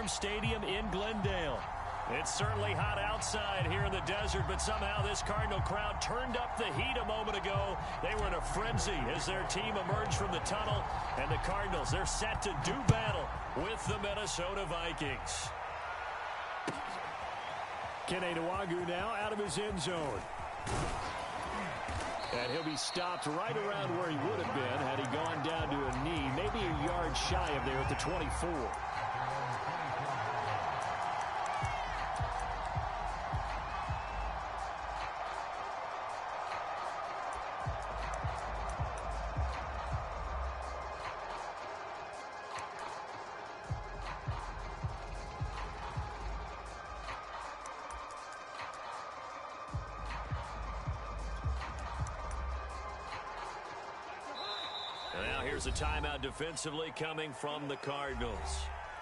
Stadium in Glendale. It's certainly hot outside here in the desert, but somehow this Cardinal crowd turned up the heat a moment ago. They were in a frenzy as their team emerged from the tunnel, and the Cardinals, they're set to do battle with the Minnesota Vikings. Kene Nwagu now out of his end zone. And he'll be stopped right around where he would have been had he gone down to a knee, maybe a yard shy of there at the 24. Now here's a timeout defensively coming from the Cardinals.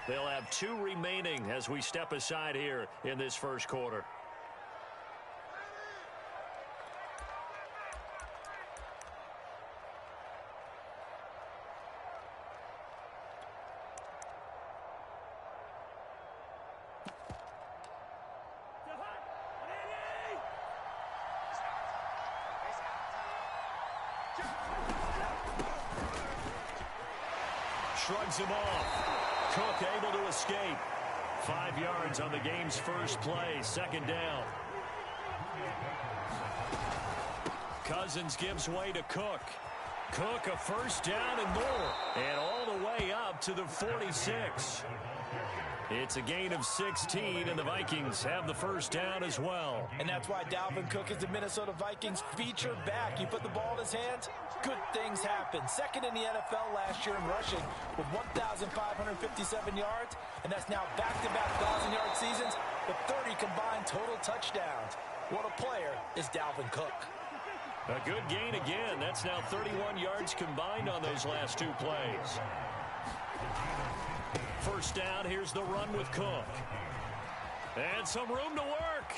They'll have 2 remaining as we step aside here in this first quarter. Shrugs him off. Cook able to escape. 5 yards on the game's first play. Second down. Cousins gives way to Cook. Cook a first down and more. And all the way up to the 46. It's a gain of 16, and the Vikings have the first down as well. And that's why Dalvin Cook is the Minnesota Vikings feature back. You put the ball in his hands, good things happen. Second in the NFL last year in rushing with 1,557 yards, and that's now back-to-back 1,000-yard seasons with 30 combined total touchdowns. What a player is Dalvin Cook. A good gain again. That's now 31 yards combined on those last 2 plays. First down, here's the run with Cook. And some room to work.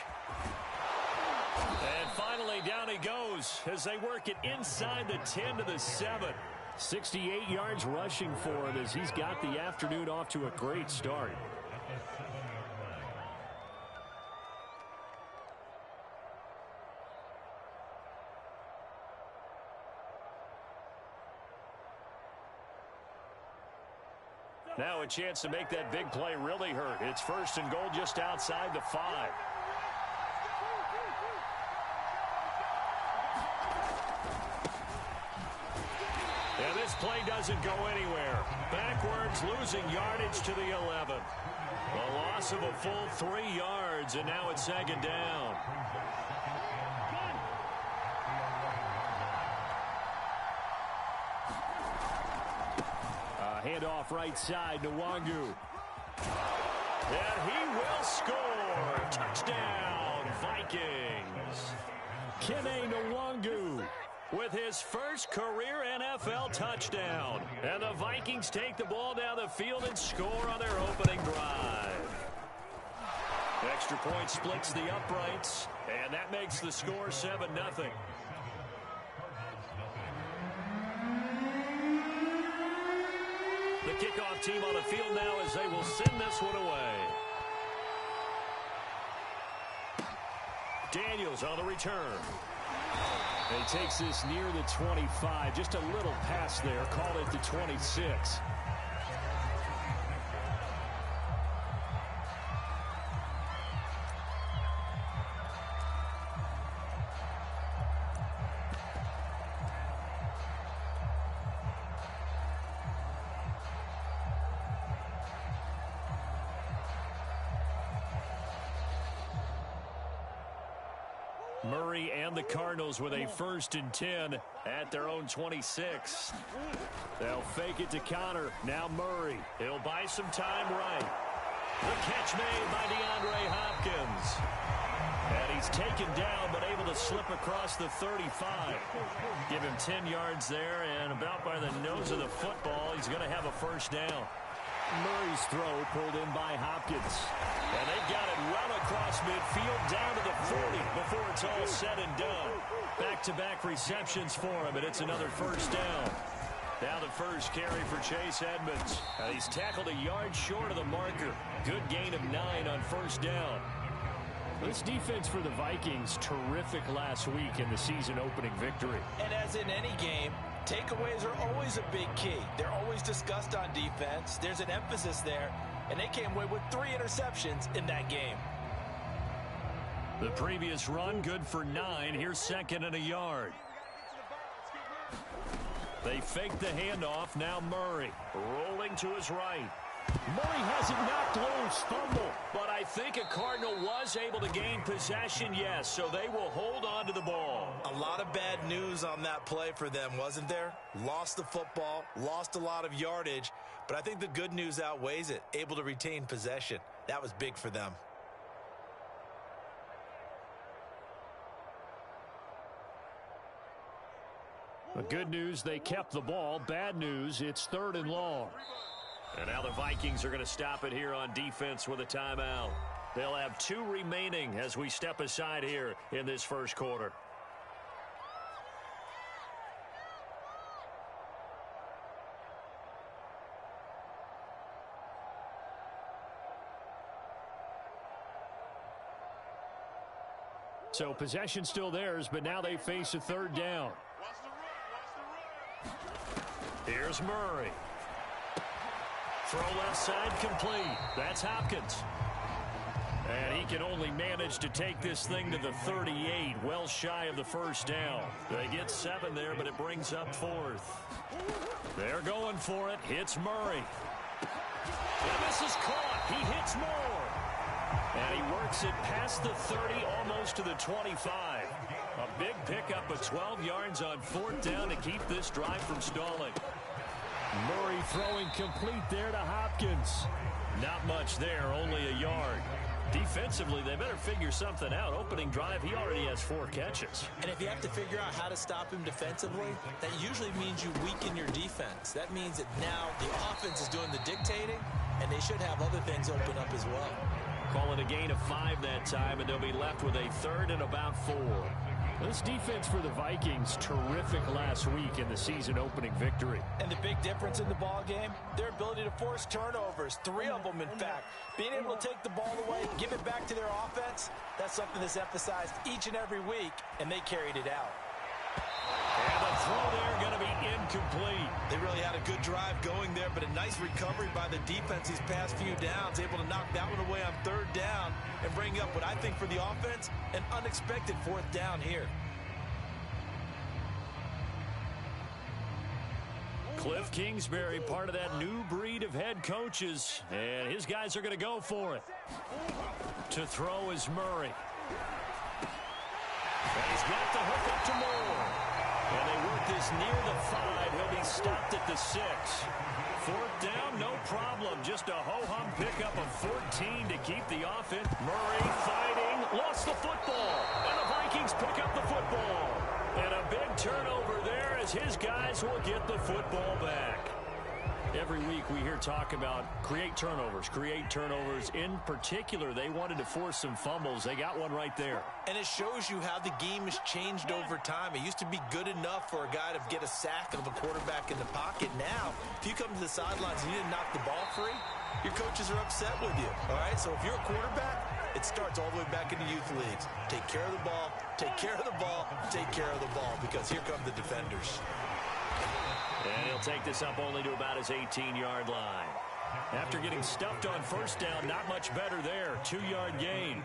And finally, down he goes as they work it inside the 10 to the 7. 68 yards rushing for him as he's got the afternoon off to a great start. Now a chance to make that big play really hurt. It's first and goal just outside the 5. And this play doesn't go anywhere. Backwards, losing yardage to the 11. A loss of a full 3 yards, and now it's second down. Handoff right side to Nwagu. And he will score. Touchdown, Vikings. Kene Nwagu with his first career NFL touchdown. And the Vikings take the ball down the field and score on their opening drive. Extra point splits the uprights, and that makes the score 7-0. The kickoff team on the field now as they will send this one away. Daniels on the return. He takes this near the 25. Just a little pass there. Call it the 26. Murray and the Cardinals with a 1st and 10 at their own 26. They'll fake it to Connor. Now Murray. He'll buy some time right. The catch made by DeAndre Hopkins. And he's taken down but able to slip across the 35. Give him 10 yards there, and about by the nose of the football, he's going to have a first down. Murray's throw pulled in by Hopkins. And they've got it well across midfield down to the 40 before it's all said and done. Back-to-back receptions for him, and it's another first down. Now the first carry for Chase Edmonds. He's tackled a yard short of the marker. Good gain of 9 on first down. This defense for the Vikings, terrific last week in the season-opening victory. And as in any game, takeaways are always a big key. They're always discussed on defense. There's an emphasis there, and they came away with 3 interceptions in that game. The previous run, good for 9. Here's second and a yard. They fake the handoff. Now Murray rolling to his right. Murray has it knocked loose. Fumble. But I think a Cardinal was able to gain possession, yes, so they will hold on to the ball. A lot of bad news on that play for them, wasn't there? Lost the football, lost a lot of yardage, but I think the good news outweighs it. Able to retain possession. That was big for them. The good news, they kept the ball. Bad news, it's 3rd and long. And now the Vikings are going to stop it here on defense with a timeout. They'll have 2 remaining as we step aside here in this first quarter. So possession still theirs, but now they face a 3rd down. Here's Murray. Throw left side complete. That's Hopkins. And he can only manage to take this thing to the 38, well shy of the first down. They get 7 there, but it brings up 4th. They're going for it. Hits Murray. And this is caught. He hits more. And he works it past the 30, almost to the 25. A big pickup of 12 yards on 4th down to keep this drive from stalling. Murray throwing complete there to Hopkins. Not much there, only a yard. Defensively, they better figure something out. Opening drive, he already has 4 catches. And if you have to figure out how to stop him defensively, that usually means you weaken your defense. That means that now the offense is doing the dictating, and they should have other things open up as well. Call it a gain of 5 that time, and they'll be left with a 3rd and about 4. This defense for the Vikings, terrific last week in the season-opening victory. And the big difference in the ball game, their ability to force turnovers, 3 of them in fact. Being able to take the ball away, give it back to their offense, that's something that's emphasized each and every week, and they carried it out. And the throw there going to be incomplete. They really had a good drive going there, but a nice recovery by the defense these past few downs, able to knock that one away on 3rd down and bring up what I think for the offense, an unexpected 4th down here. Cliff Kingsbury, part of that new breed of head coaches, and his guys are going to go for it. To throw is Murray. And he's got the hook up to Moore. And they work this near the 5. He'll be stopped at the 6. 4th down, no problem. Just a ho-hum pickup of 14 to keep the offense. Murray fighting, lost the football. And the Vikings pick up the football. And a big turnover there as his guys will get the football back. Every week we hear talk about create turnovers. In particular, they wanted to force some fumbles. They got one right there. And it shows you how the game has changed over time. It used to be good enough for a guy to get a sack of a quarterback in the pocket. Now, if you come to the sidelines and you didn't knock the ball free, your coaches are upset with you. All right, so if you're a quarterback, it starts all the way back in the youth leagues. Take care of the ball, take care of the ball, take care of the ball, because here come the defenders. And he'll take this up only to about his 18-yard line. After getting stuffed on first down, not much better there. 2-yard gain.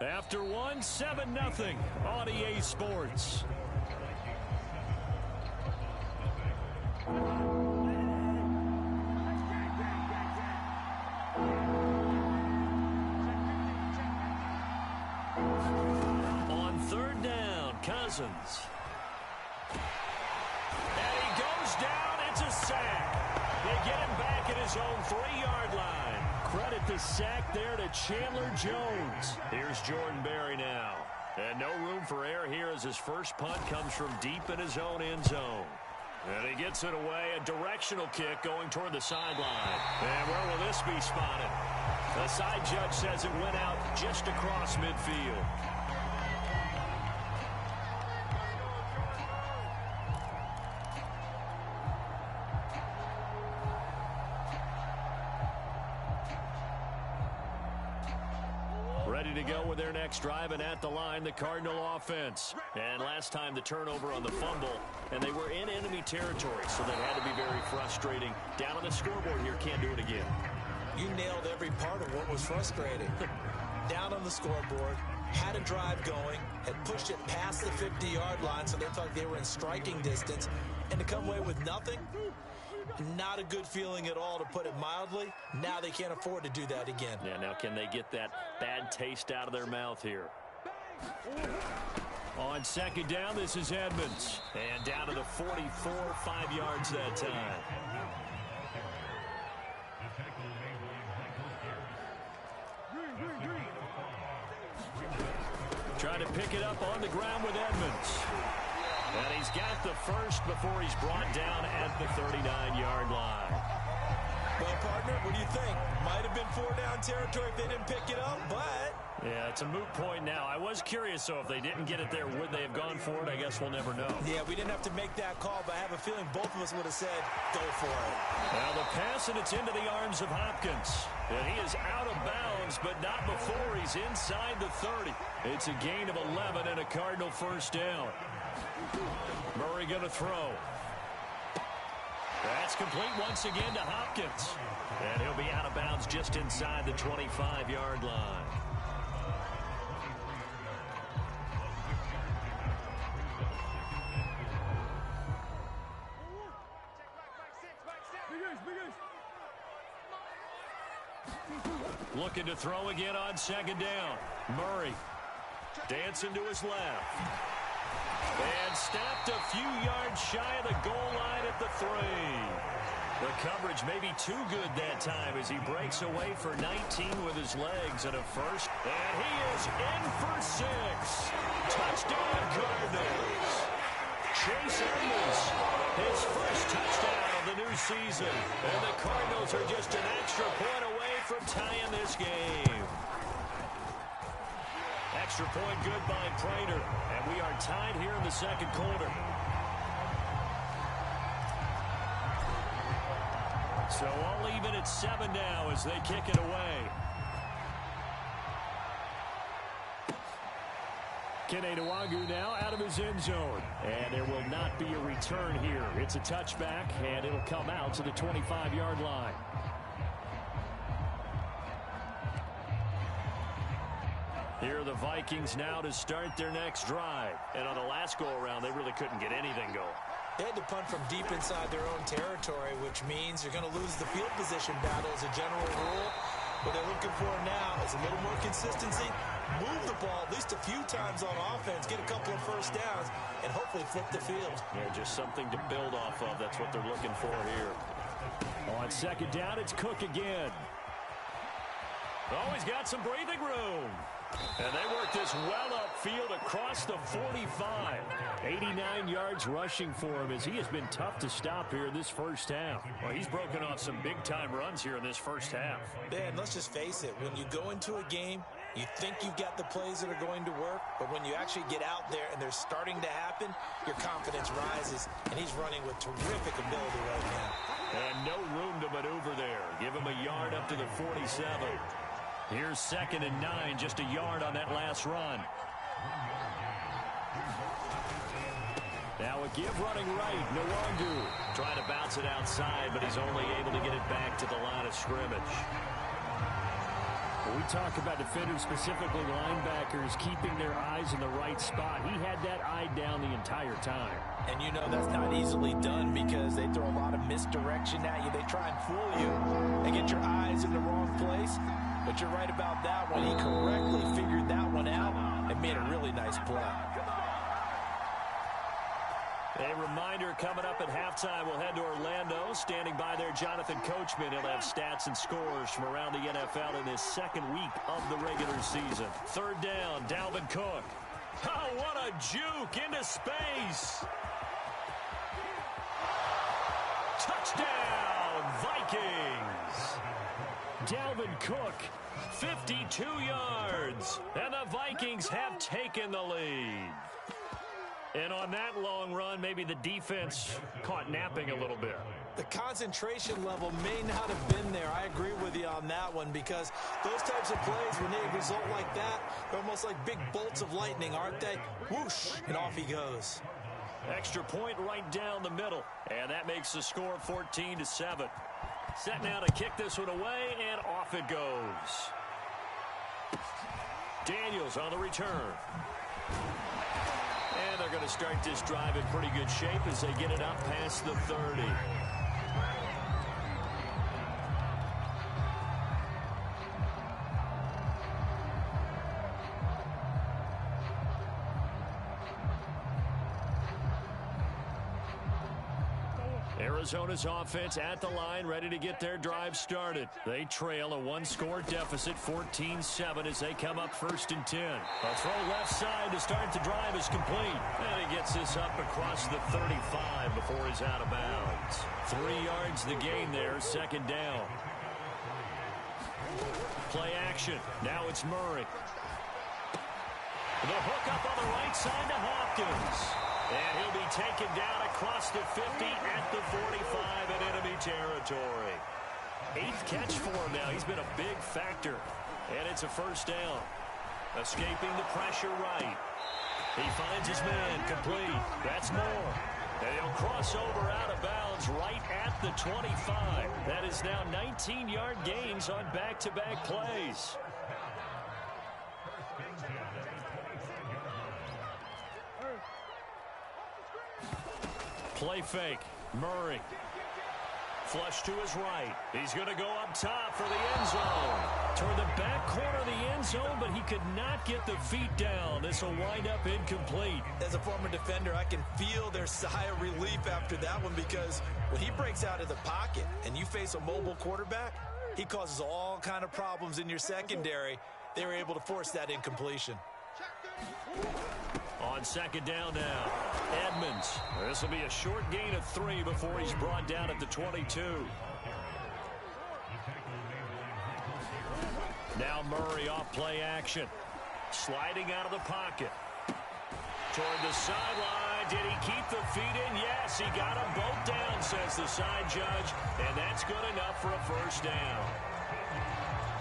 After one, 7-0 on EA Sports. On 3rd down, Cousins. And he goes down. It's a sack. They get him back at his own 3-yard line. Credit the sack there to Chandler Jones. Here's Jordan Berry now. And no room for error here as his first punt comes from deep in his own end zone. And he gets it away, a directional kick going toward the sideline. And where will this be spotted? The side judge says it went out just across midfield. Ready to go with their next drive, and at the line, the Cardinal offense. And last time the turnover on the fumble, and they were in enemy territory, so that had to be very frustrating. Down on the scoreboard here, can't do it again. You nailed every part of what was frustrating. Down on the scoreboard, had a drive going, had pushed it past the 50-yard line, so they thought they were in striking distance, and to come away with nothing, not a good feeling at all, to put it mildly. Now they can't afford to do that again. Yeah, now can they get that bad taste out of their mouth here? On second down, this is Edmonds. And down to the 44, 5 yards that time. Trying to pick it up on the ground with Edmonds. And he's got the first before he's brought down at the 39-yard line. Well, partner, what do you think? Might have been 4-down territory if they didn't pick it up, but... Yeah, it's a moot point now. I was curious, so if they didn't get it there, would they have gone for it? I guess we'll never know. Yeah, we didn't have to make that call, but I have a feeling both of us would have said, go for it. Now the pass, and it's into the arms of Hopkins. And he is out of bounds, but not before he's inside the 30. It's a gain of 11 and a Cardinal first down. Murray going to throw. That's complete once again to Hopkins. And he'll be out of bounds just inside the 25-yard line. Looking to throw again on second down. Murray dancing to his left. And stopped a few yards shy of the goal line at the 3. The coverage may be too good that time as he breaks away for 19 with his legs and a first. And he is in for 6. Touchdown Cardinals. Chase Edmonds, his first touchdown of the new season. And the Cardinals are just an extra point away from tying this game. Extra point good by Prater. And we are tied here in the second quarter. So all even at 7 now as they kick it away. Kene Nwagu now out of his end zone. And there will not be a return here. It's a touchback, and it'll come out to the 25-yard line. Here are the Vikings now to start their next drive. And on the last go-around, they really couldn't get anything going. They had to punt from deep inside their own territory, which means you're going to lose the field position battle as a general rule. What they're looking for now is a little more consistency, move the ball at least a few times on offense, get a couple of first downs, and hopefully flip the field. Yeah, just something to build off of. That's what they're looking for here. On second down, it's Cook again. Oh, he's got some breathing room. And they work this well upfield across the 45. 89 yards rushing for him as he has been tough to stop here in this first half. Well, he's broken off some big-time runs here in this first half. Dan, let's just face it. When you go into a game, you think you've got the plays that are going to work, but when you actually get out there and they're starting to happen, your confidence rises, and he's running with terrific ability right now. And no room to maneuver there. Give him a yard up to the 47. Here's 2nd and 9, just a yard on that last run. Now a give running right, Nwagu trying to bounce it outside, but he's only able to get it back to the line of scrimmage. When we talk about defenders, specifically linebackers, keeping their eyes in the right spot, he had that eye down the entire time. And you know that's not easily done because they throw a lot of misdirection at you. They try and fool you and get your eyes in the wrong place. But you're right about that one. He correctly figured that one out and made a really nice play. A reminder coming up at halftime, we'll head to Orlando. Standing by there, Jonathan Coachman. He'll have stats and scores from around the NFL in this second week of the regular season. 3rd down, Dalvin Cook. Oh, what a juke into space. Touchdown, Vikings! Dalvin Cook, 52 yards, and the Vikings have taken the lead. And on that long run, maybe the defense caught napping a little bit. The concentration level may not have been there. I agree with you on that one, because those types of plays, when they result like that, they're almost like big bolts of lightning, aren't they? Whoosh, and off he goes. Extra point right down the middle, and that makes the score 14-7. Set now to kick this one away, and off it goes. Daniels on the return. And they're going to start this drive in pretty good shape as they get it up past the 30. Arizona's offense at the line, ready to get their drive started. They trail a one-score deficit, 14-7, as they come up 1st and 10. A throw left side to start the drive is complete. And he gets this up across the 35 before he's out of bounds. 3 yards the gain there, 2nd down. Play action. Now it's Murray. The hook up on the right side to Hopkins. And he'll be taken down across the 50 at the 45 in enemy territory. 8th catch for him now. He's been a big factor. And it's a 1st down. Escaping the pressure right. He finds his man complete. That's more. And he'll cross over out of bounds right at the 25. That is now 19-yard gains on back-to-back plays. Play fake. Murray. Flush to his right. He's going to go up top for the end zone. Toward the back corner of the end zone, but he could not get the feet down. This will wind up incomplete. As a former defender, I can feel their sigh of relief after that one, because when he breaks out of the pocket and you face a mobile quarterback, he causes all kind of problems in your secondary. They were able to force that incompletion. On 2nd down now, Edmonds. This will be a short gain of 3 before he's brought down at the 22. Now Murray off play action. Sliding out of the pocket. Toward the sideline. Did he keep the feet in? Yes, he got them both down, says the side judge. And that's good enough for a 1st down.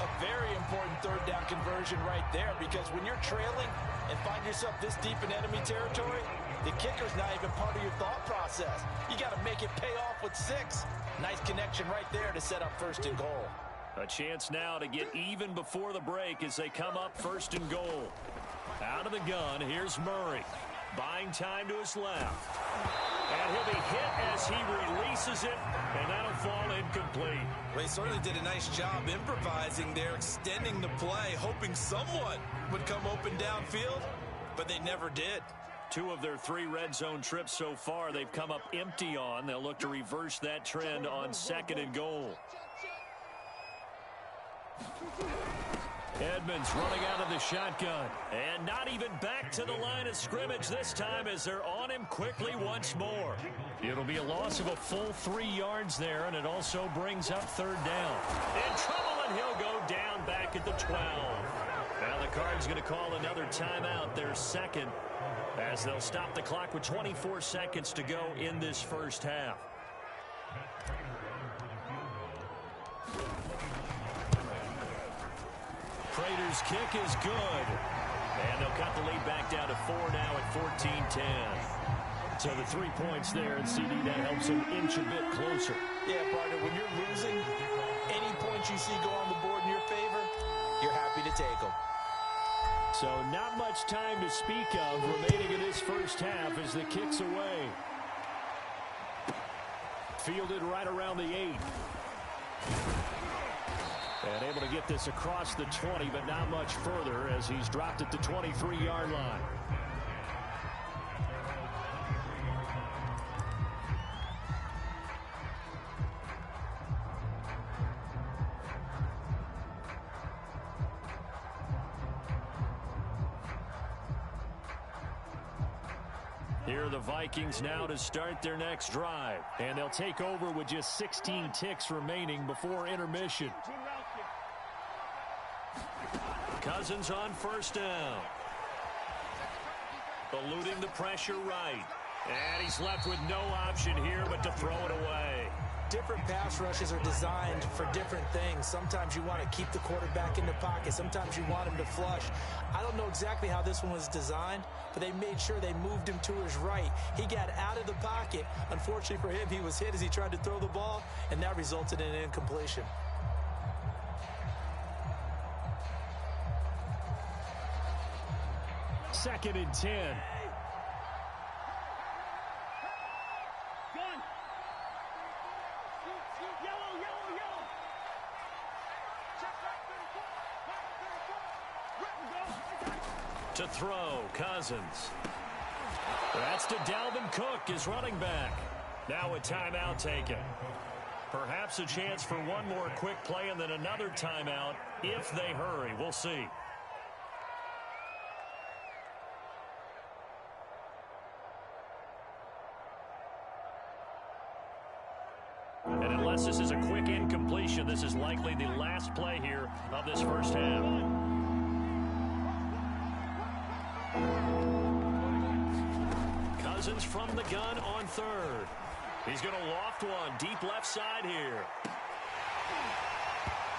A very important 3rd down conversion right there, because when you're trailing and find yourself this deep in enemy territory, the kicker's not even part of your thought process. You got to make it pay off with 6. Nice connection right there to set up 1st and goal. A chance now to get even before the break as they come up 1st and goal. Out of the gun, here's Murray. Buying time to his left. And he'll be hit as he releases it, and that'll fall incomplete. Well, he certainly did a nice job improvising there, extending the play, hoping someone would come open downfield, but they never did. 2 of their 3 red zone trips so far, they've come up empty on. They'll look to reverse that trend on 2nd and goal. Edmonds running out of the shotgun. And not even back to the line of scrimmage this time as they're on him quickly once more. It'll be a loss of a full 3 yards there, and it also brings up 3rd down. In trouble, and he'll go down back at the 12. Now the Cards going to call another timeout, their 2nd, as they'll stop the clock with 24 seconds to go in this 1st half. Prater's kick is good. And they'll cut the lead back down to 4 now at 14-10. So the 3 points there, and CD, that helps them inch a bit closer. Yeah, partner, when you're losing, any points you see go on the board in your favor, you're happy to take them. So not much time to speak of remaining in this 1st half as the kick's away. Fielded right around the 8. And able to get this across the 20, but not much further as he's dropped at the 23-yard line. Here are the Vikings now to start their next drive. And they'll take over with just 16 ticks remaining before intermission. Cousins on first down. Eluding the pressure right. And he's left with no option here but to throw it away. Different pass rushes are designed for different things. Sometimes you want to keep the quarterback in the pocket. Sometimes you want him to flush. I don't know exactly how this one was designed, but they made sure they moved him to his right. He got out of the pocket. Unfortunately for him, he was hit as he tried to throw the ball, and that resulted in an incompletion. Second and 10. To throw, Cousins. That's to Dalvin Cook, his running back. Now a timeout taken. Perhaps a chance for one more quick play and then another timeout if they hurry. We'll see. And unless this is a quick incompletion, this is likely the last play here of this first half. Cousins from the gun on third. He's going to loft one deep left side here.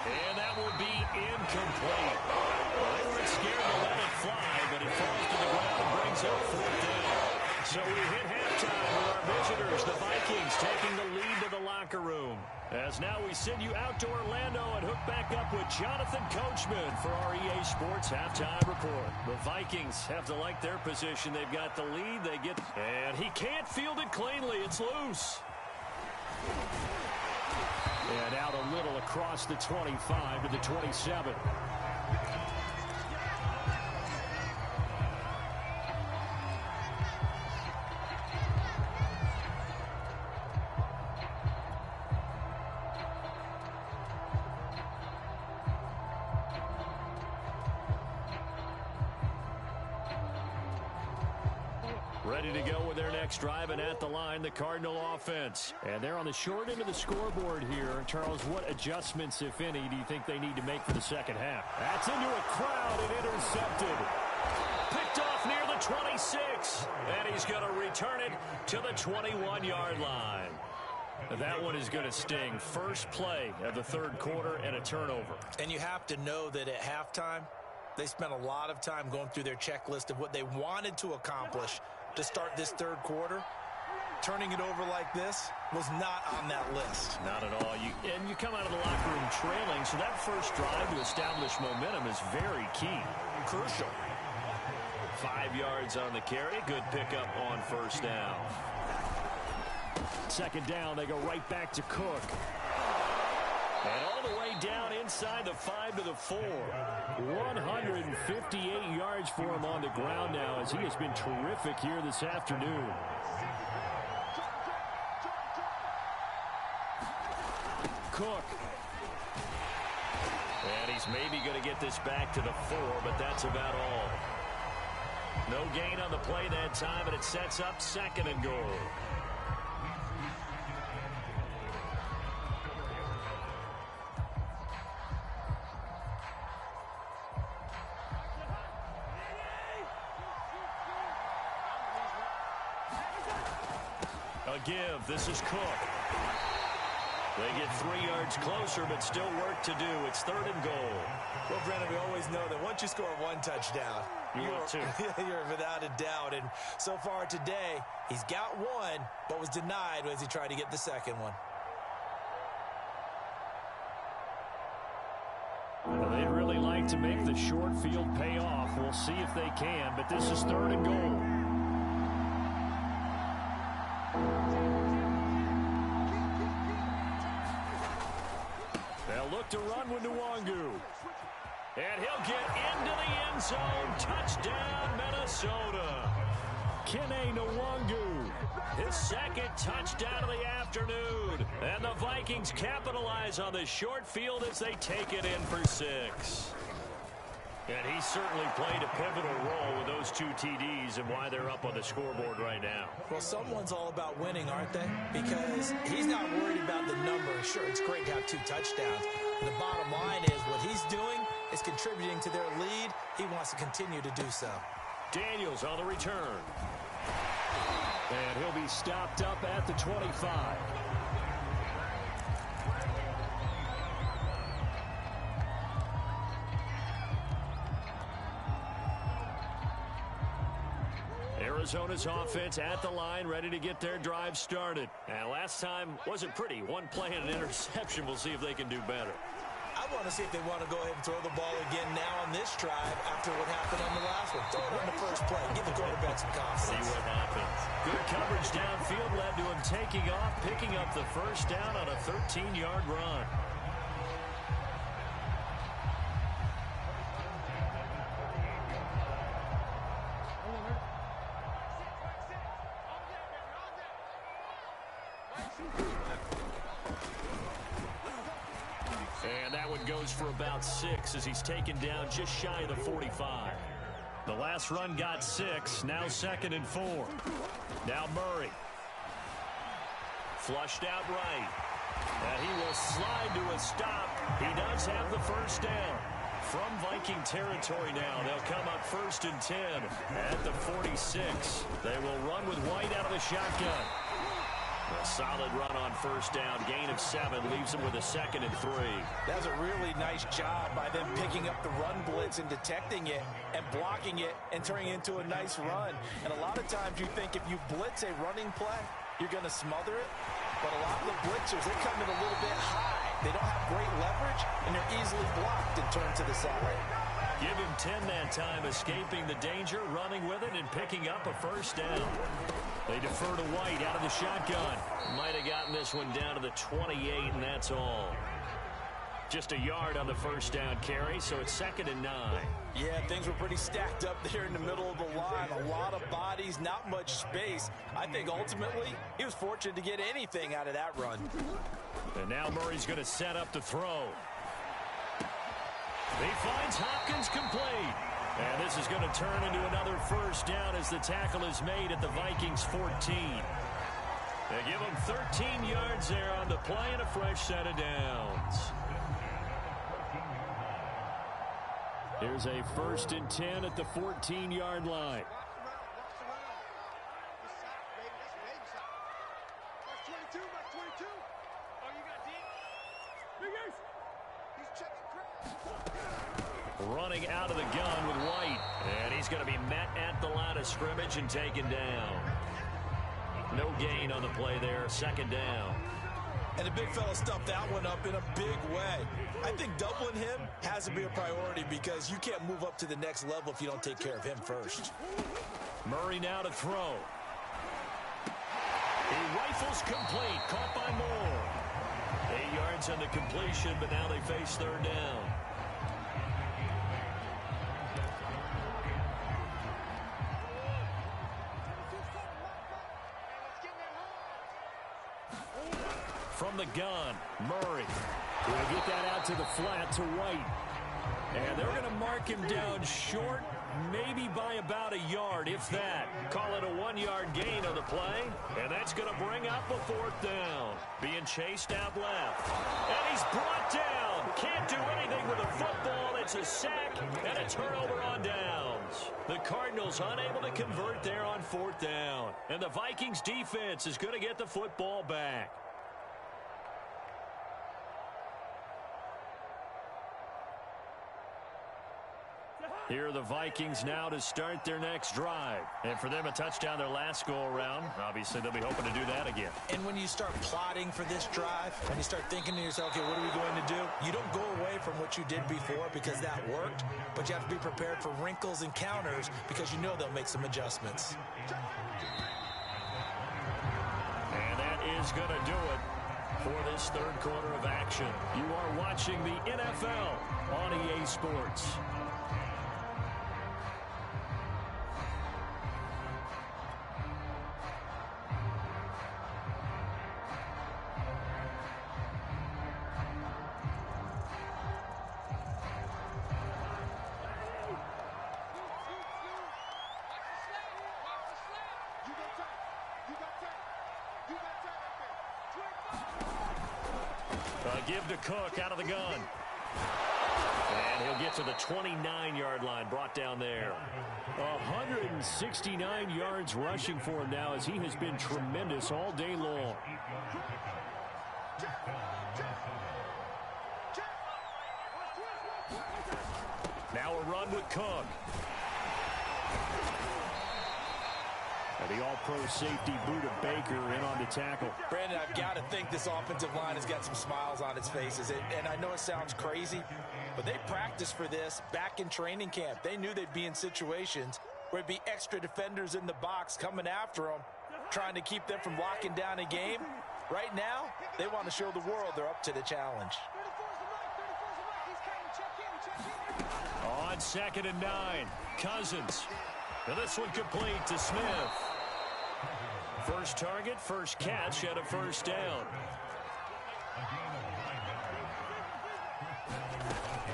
And that will be incomplete. Well, they weren't scared to let it fly, but it falls to the ground and brings up fourth down. So we hit halftime with our visitors, the Vikings, taking the lead to the locker room. As now we send you out to Orlando and hook back up with Jonathan Coachman for our EA Sports Halftime Report. The Vikings have to like their position. They've got the lead. They get, and he can't field it cleanly. It's loose. And out a little across the 25 to the 27. Ready to go with their next drive, and at the line, the Cardinal offense. And they're on the short end of the scoreboard here. Charles, what adjustments, if any, do you think they need to make for the second half? That's into a crowd and intercepted. Picked off near the 26. And he's going to return it to the 21-yard line. That one is going to sting. First play of the third quarter and a turnover. And you have to know that at halftime, they spent a lot of time going through their checklist of what they wanted to accomplish to start this third quarter. Turning it over like this was not on that list. Not at all. And you come out of the locker room trailing, so that first drive to establish momentum is very key. Crucial. 5 yards on the carry. Good pickup on first down. Second down, they go right back to Cook. And all the way down inside the 5 to the 4. 158 yards for him on the ground now, as he has been terrific here this afternoon. Cook. And he's maybe going to get this back to the 4, but that's about all. No gain on the play that time, and it sets up second and goal. A give. This is Cook. They get 3 yards closer, but still work to do. It's third and goal. Well, Brennan, we always know that once you score one touchdown, you're without a doubt. And so far today, he's got one, but was denied as he tried to get the second one. Well, they'd really like to make the short field pay off. We'll see if they can, but this is third and goal. They'll look to run with Nwangu. And he'll get into the end zone. Touchdown, Minnesota. Kene Nwangu, his second touchdown of the afternoon. And the Vikings capitalize on the short field as they take it in for 6. And he certainly played a pivotal role with those 2 TDs and why they're up on the scoreboard right now. Well, someone's all about winning, aren't they? Because he's not worried about the numbers. Sure, it's great to have 2 touchdowns. The bottom line is what he's doing is contributing to their lead. He wants to continue to do so. Daniels on the return. And he'll be stopped up at the 25. Arizona's offense at the line, ready to get their drive started. And last time wasn't pretty. One play and an interception. We'll see if they can do better. I want to see if they want to go ahead and throw the ball again now on this drive after what happened on the last one. Throw it on the first play. Give the quarterback some confidence. See what happens. Good coverage downfield led to him taking off, picking up the first down on a 13-yard run. And that one goes for about 6 as he's taken down just shy of the 45. The last run got 6. Now 2nd and 4. Now Murray. Flushed out right. And he will slide to a stop. He does have the first down. From Viking territory now, they'll come up 1st and 10 at the 46. They will run with White out of the shotgun. A solid run on first down. Gain of 7 leaves them with a 2nd and 3. That's a really nice job by them picking up the run blitz and detecting it and blocking it and turning it into a nice run. And a lot of times you think if you blitz a running play, you're going to smother it. But a lot of the blitzers, they come in a little bit high. They don't have great leverage, and they're easily blocked and turned to the side. Give him 10 that time, escaping the danger, running with it, and picking up a first down. They defer to White out of the shotgun. Might have gotten this one down to the 28, and that's all. Just a yard on the first down carry, so it's 2nd and 9. Yeah, things were pretty stacked up there in the middle of the line. A lot of bodies, not much space. I think ultimately he was fortunate to get anything out of that run. And now Murray's going to set up the throw. He finds Hopkins complete. And this is going to turn into another first down as the tackle is made at the Vikings 14. They give him 13 yards there on the play and a fresh set of downs. Here's a 1st and 10 at the 14-yard line. Running out of the gun with White. And he's going to be met at the line of scrimmage and taken down. No gain on the play there. 2nd down. And the big fella stuffed that one up in a big way. I think doubling him has to be a priority because you can't move up to the next level if you don't take care of him first. Murray now to throw. He rifles complete. Caught by Moore. 8 yards on the completion, but now they face 3rd down. From the gun, Murray will get that out to the flat to White. And they're going to mark him down short, maybe by about a yard, if that. Call it a 1-yard gain on the play, and that's going to bring up a 4th down. Being chased out left. And he's brought down. Can't do anything with a football. It's a sack and a turnover on downs. The Cardinals unable to convert there on 4th down. And the Vikings defense is going to get the football back. Here are the Vikings now to start their next drive. And for them, a touchdown their last go-around. Obviously, they'll be hoping to do that again. And when you start plotting for this drive, when you start thinking to yourself, okay, what are we going to do? You don't go away from what you did before because that worked, but you have to be prepared for wrinkles and counters because you know they'll make some adjustments. And that is going to do it for this 3rd quarter of action. You are watching the NFL on EA Sports. give to Cook out of the gun. And he'll get to the 29-yard line, brought down there. 169 yards rushing for him now, as he has been tremendous all day long. Now a run with Cook. And the all-pro safety Buda Baker in on the tackle. Brandon, I've got to think this offensive line has got some smiles on its faces. And I know it sounds crazy, but they practiced for this back in training camp. They knew they'd be in situations where it'd be extra defenders in the box coming after them, trying to keep them from locking down a game. Right now, they want to show the world they're up to the challenge. On 2nd and 9, Cousins. And this one complete to Smith. First target, first catch, and a first down.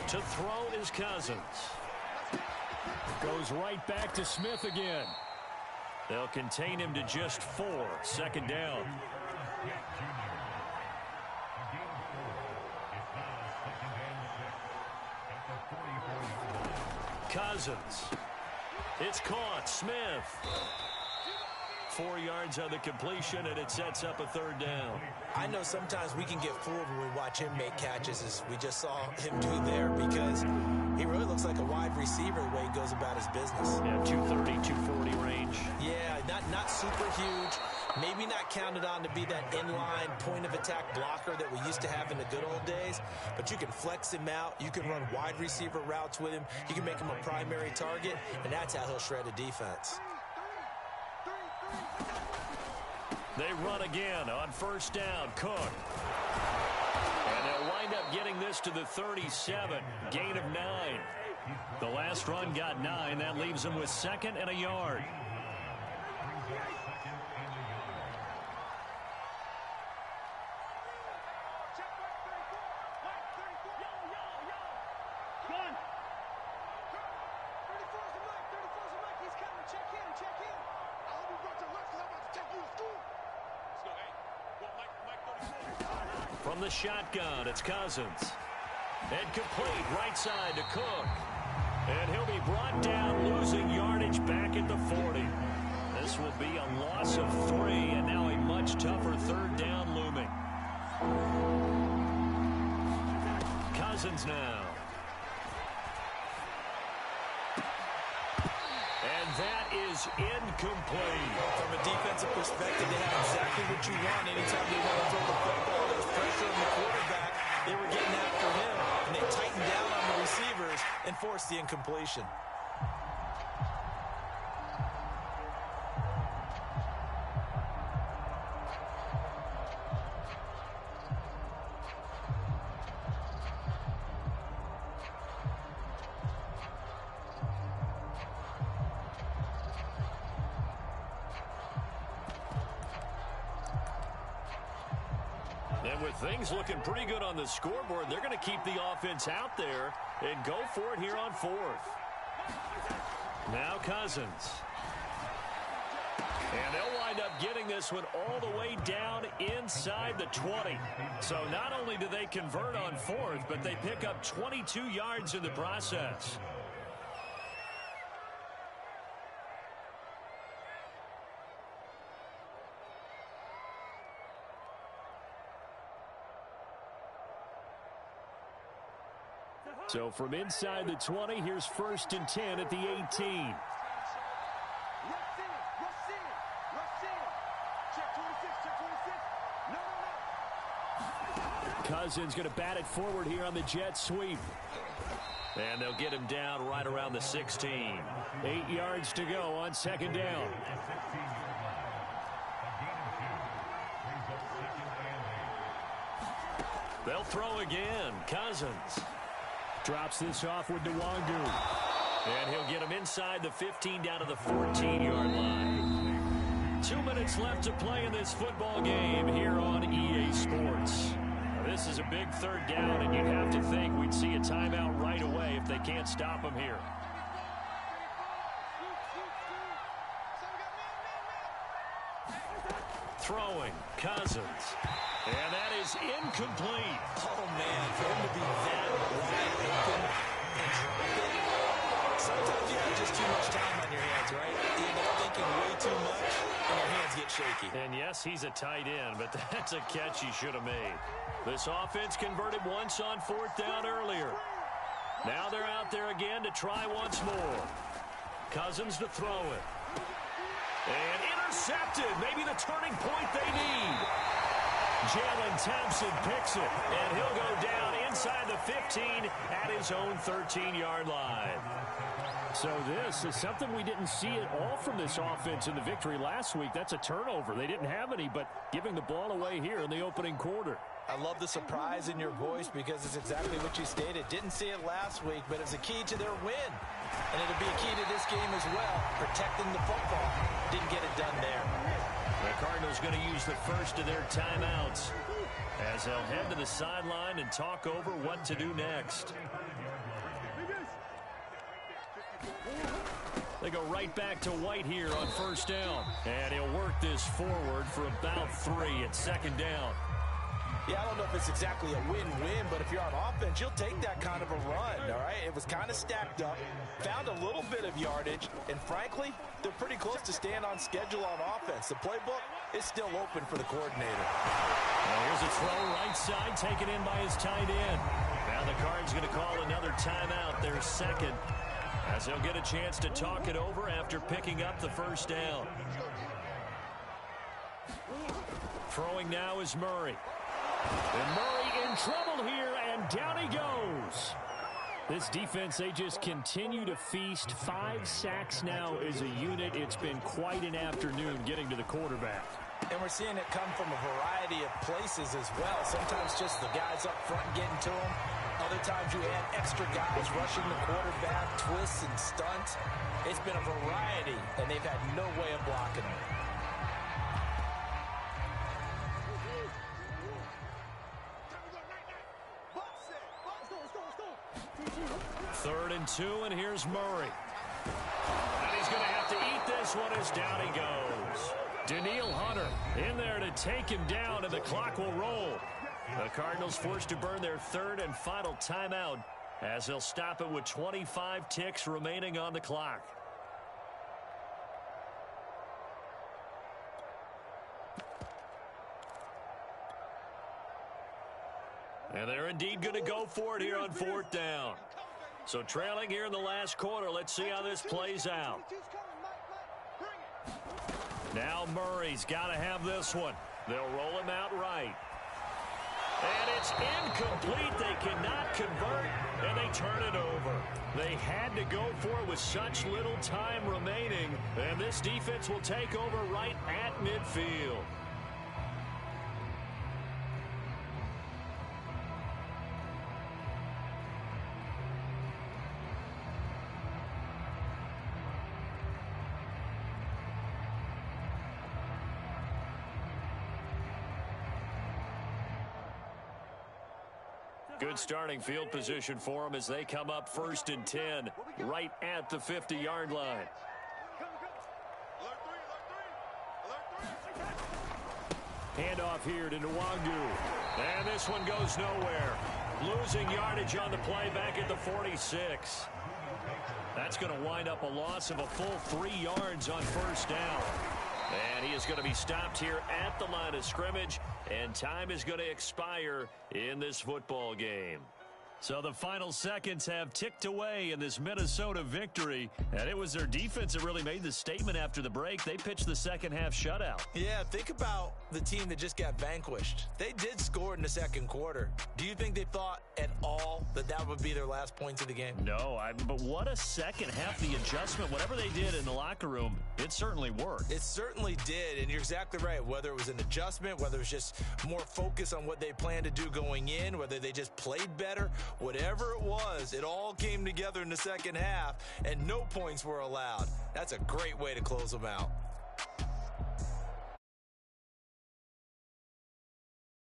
To throw is Cousins. Goes right back to Smith again. They'll contain him to just 4. 2nd down. Cousins. It's caught. Smith. 4 yards on the completion, and it sets up a 3rd down. I know sometimes we can get fooled when we watch him make catches, as we just saw him do there, because he really looks like a wide receiver the way he goes about his business. Yeah, 230, 240 range. Yeah, not super huge. Maybe not counted on to be that inline point-of-attack blocker that we used to have in the good old days, but you can flex him out. You can run wide receiver routes with him. You can make him a primary target, and that's how he'll shred a defense. They run again on 1st down. Cook. And they'll wind up getting this to the 37. Gain of 9. The last run got 9. That leaves them with 2nd and a yard. From the shotgun, it's Cousins. And complete right side to Cook. And he'll be brought down, losing yardage back at the 40. This will be a loss of 3, and now a much tougher 3rd down looming. Cousins now. And that is incomplete. From a defensive perspective, they have exactly what you want anytime you want to throw the football. There's pressure on the quarterback. They were getting after him, and they tightened down on the receivers and forced the incompletion. And with things looking pretty good on the scoreboard, they're going to keep the offense out there and go for it here on 4th. Now Cousins. And they'll wind up getting this one all the way down inside the 20. So not only do they convert on 4th, but they pick up 22 yards in the process. So from inside the 20, here's 1st and 10 at the 18. Cousins going to bat it forward here on the jet sweep. And they'll get him down right around the 16. 8 yards to go on 2nd down. They'll throw again. Cousins drops this off with Nwangu. And he'll get him inside the 15 down to the 14-yard line. 2 minutes left to play in this football game here on EA Sports. Now, this is a big 3rd down, and you'd have to think we'd see a timeout right away if they can't stop him here. Throwing, Cousins. And that is incomplete. Oh, man, for him to be that wide open and drop it. Sometimes you have just too much time on your hands, right? You end up thinking way too much, and your hands get shaky. And yes, he's a tight end, but that's a catch he should have made. This offense converted once on 4th down earlier. Now they're out there again to try once more. Cousins to throw it. And intercepted. Maybe the turning point they need. Jalen Thompson picks it, and he'll go down inside the 15 at his own 13-yard line. So this is something we didn't see at all from this offense in the victory last week. That's a turnover. They didn't have any, but giving the ball away here in the opening quarter. I love the surprise in your voice because it's exactly what you stated. Didn't see it last week, but it was a key to their win. And it'll be a key to this game as well, protecting the football. Didn't get it done there. The Cardinals going to use the first of their timeouts as they'll head to the sideline and talk over what to do next. They go right back to White here on 1st down. And he'll work this forward for about 3 at 2nd down. Yeah, I don't know if it's exactly a win-win, but if you're on offense, you'll take that kind of a run, all right? It was kind of stacked up, found a little bit of yardage, and frankly, they're pretty close to staying on schedule on offense. The playbook is still open for the coordinator. Well, here's a throw right side, taken in by his tight end. Now the Card's going to call another timeout, their second, as they'll get a chance to talk it over after picking up the 1st down. Throwing now is Murray. And Murray in trouble here, and down he goes. This defense, they just continue to feast. 5 sacks now as a unit. It's been quite an afternoon getting to the quarterback. And we're seeing it come from a variety of places as well. Sometimes just the guys up front getting to him. Other times you add extra guys rushing the quarterback, twists and stunts. It's been a variety, and they've had no way of blocking him. 3rd and 2, and here's Murray. And he's going to have to eat this one as down he goes. Daniil Hunter in there to take him down, and the clock will roll. The Cardinals forced to burn their 3rd and final timeout as they'll stop it with 25 ticks remaining on the clock. And they're indeed going to go for it here on 4th down. So trailing here in the last quarter, let's see how this plays out. Now Murray's got to have this one. They'll roll him out right. And it's incomplete. They cannot convert, and they turn it over. They had to go for it with such little time remaining, and this defense will take over right at midfield. Good starting field position for them as they come up 1st and 10 right at the 50-yard line. Handoff here to Nwangu. And this one goes nowhere. Losing yardage on the play back at the 46. That's going to wind up a loss of a full 3 yards on 1st down. And he is going to be stopped here at the line of scrimmage, and time is going to expire in this football game. So the final seconds have ticked away in this Minnesota victory, and it was their defense that really made the statement after the break. They pitched the second-half shutout. Yeah, think about the team that just got vanquished. They did score in the second quarter. Do you think they thought at all that that would be their last points of the game? No, but what a second half, the adjustment, whatever they did in the locker room, it certainly worked. It certainly did, and you're exactly right. Whether it was an adjustment, whether it was just more focus on what they planned to do going in, whether they just played better, whatever it was, it all came together in the second half, and no points were allowed. That's a great way to close them out.